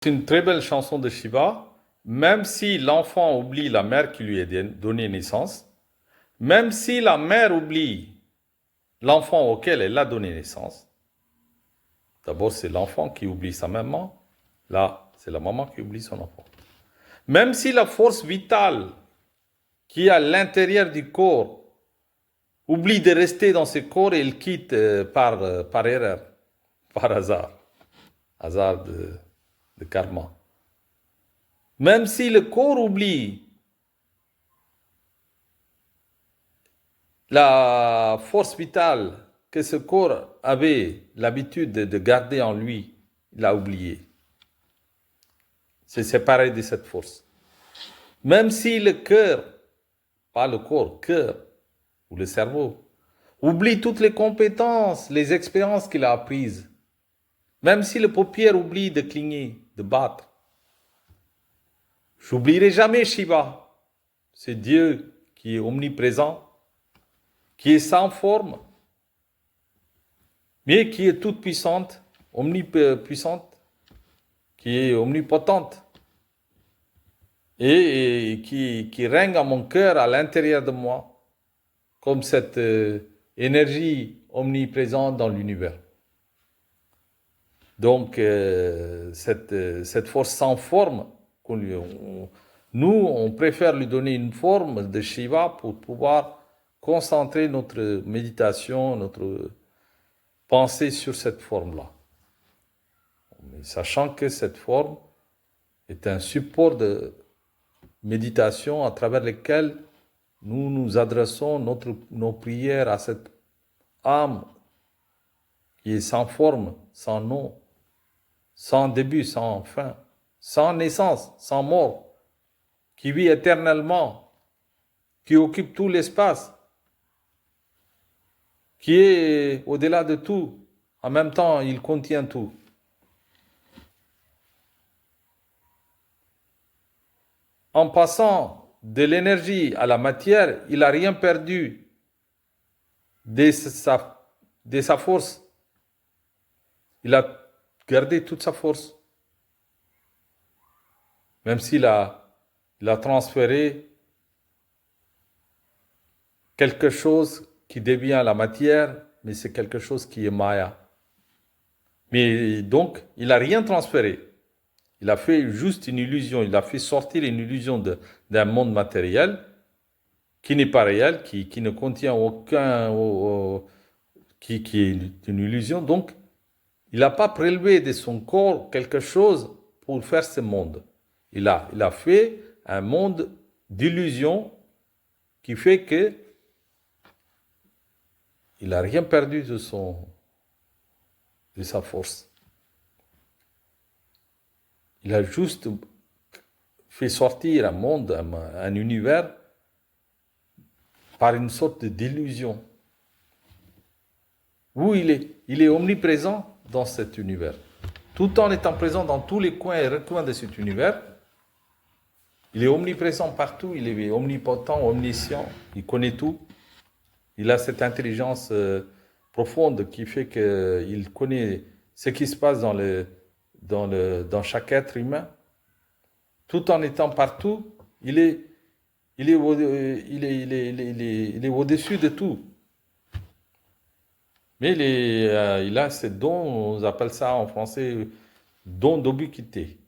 C'est une très belle chanson de Shiva, même si l'enfant oublie la mère qui lui a donné naissance, même si la mère oublie l'enfant auquel elle a donné naissance. D'abord, c'est l'enfant qui oublie sa maman, là, c'est la maman qui oublie son enfant. Même si la force vitale qui est à l'intérieur du corps oublie de rester dans ce corps et il quitte par erreur, par hasard de karma. Même si le corps oublie la force vitale que ce corps avait l'habitude de garder en lui, il a oublié. C'est séparé de cette force. Même si le cœur, pas le corps, cœur ou le cerveau, oublie toutes les compétences, les expériences qu'il a apprises, même si le paupière oublie de cligner, de battre, j'oublierai jamais Shiva. C'est Dieu qui est omniprésent, qui est sans forme, mais qui est toute puissante, omnipuissante, qui est omnipotente et qui règne à mon cœur, à l'intérieur de moi, comme cette énergie omniprésente dans l'univers. Donc, cette force sans forme, nous, on préfère lui donner une forme de Shiva pour pouvoir concentrer notre méditation, notre pensée sur cette forme-là. Sachant que cette forme est un support de méditation à travers lequel nous nous adressons nos prières à cette âme qui est sans forme, sans nom, sans début, sans fin, sans naissance, sans mort, qui vit éternellement, qui occupe tout l'espace, qui est au-delà de tout. En même temps, il contient tout. En passant de l'énergie à la matière, il n'a rien perdu de sa force. Il a gardé toute sa force. Même s'il a transféré quelque chose qui devient la matière, mais c'est quelque chose qui est Maya. Mais donc, il n'a rien transféré. Il a fait juste une illusion. Il a fait sortir une illusion d'un monde matériel qui n'est pas réel, qui ne contient aucun... qui est une illusion. Donc, il n'a pas prélevé de son corps quelque chose pour faire ce monde. Il a fait un monde d'illusion qui fait que il n'a rien perdu de sa force. Il a juste fait sortir un monde, un univers, par une sorte d'illusion. Où il est omniprésent dans cet univers. Tout en étant présent dans tous les coins et recoins de cet univers, il est omniprésent partout, il est omnipotent, omniscient, il connaît tout. Il a cette intelligence profonde qui fait qu'il connaît ce qui se passe dans chaque être humain. Tout en étant partout, il est au-dessus de tout. Mais il a ce don, on appelle ça en français don d'ubiquité.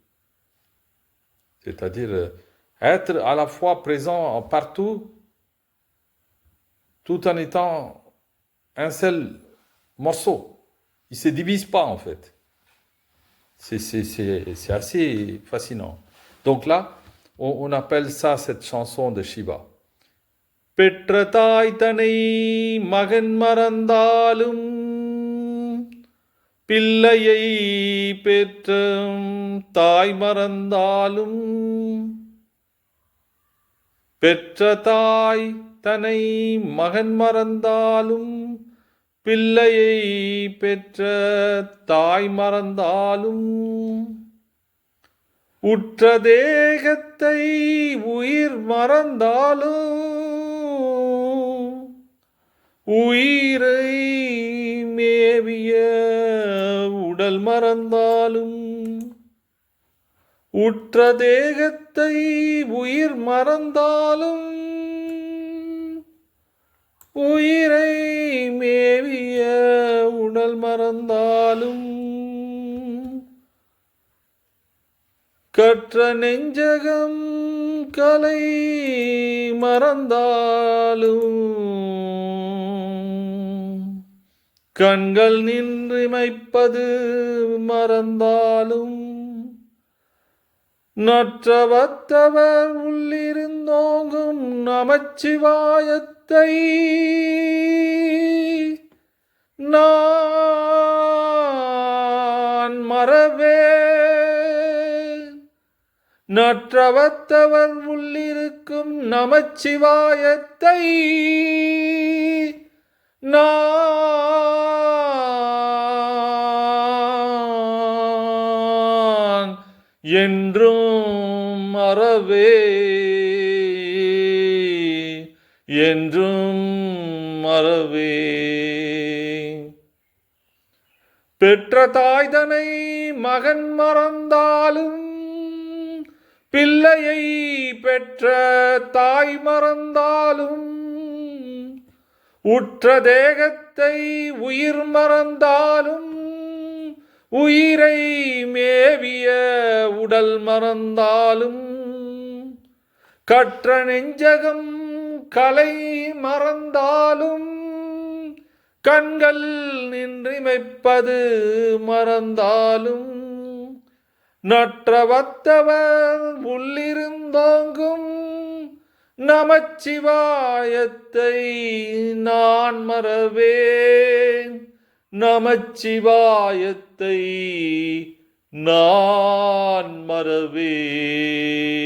C'est-à-dire être à la fois présent partout, tout en étant un seul morceau. Il ne se divise pas en fait. C'est assez fascinant. Donc là, on appelle ça cette chanson de Shiva. பெற்ற தாய் தனை மகன் மறந்தாலும் பிள்ளையை பெற்ற தாய் மறந்தாலும் பெற்ற தாய் தனை மகன் மறந்தாலும் பிள்ளையை பெற்ற தாய் மறந்தாலும் உற்ற தேகத்தை உயிர் மறந்தாலும் உயிரை மேவிய உடல் மறந்தாலும் உற்ற தேகத்தை உயிர் மறந்தாலும் உயிரை மேவிய உடல் மறந்தாலும் கற்ற நெஞ்சகம் கலை மறந்தாலும் கண்கள் நின்றிமைப்பது மறந்தாலும் நற்றவத்தவர் உள்ளிருந்தோங்கும் நமச்சிவாயத்தை நான் மறவேன். நற்றவத்தவர் உள்ளிருக்கும் நமச்சிவாயத்தை நான் என்றும் மறவே என்றும் மறவே. பெற்ற தாய்தனை மகன் மறந்தாலும் பிள்ளையை பெற்ற தாய் மறந்தாலும் உற்ற தேகத்தை உயிர் மறந்தாலும் உயிரை மேவிய உடல் மறந்தாலும் கற்ற நெஞ்சகம் கலை மறந்தாலும் கண்கள் நின்றிமைப்பது மறந்தாலும் நற்றவத்தவர் உள்ளிருந்தோங்கும் நமச்சிவாயத்தை நான் மறவேன். நமச்சிவாயத்தை நான் மறவேன்.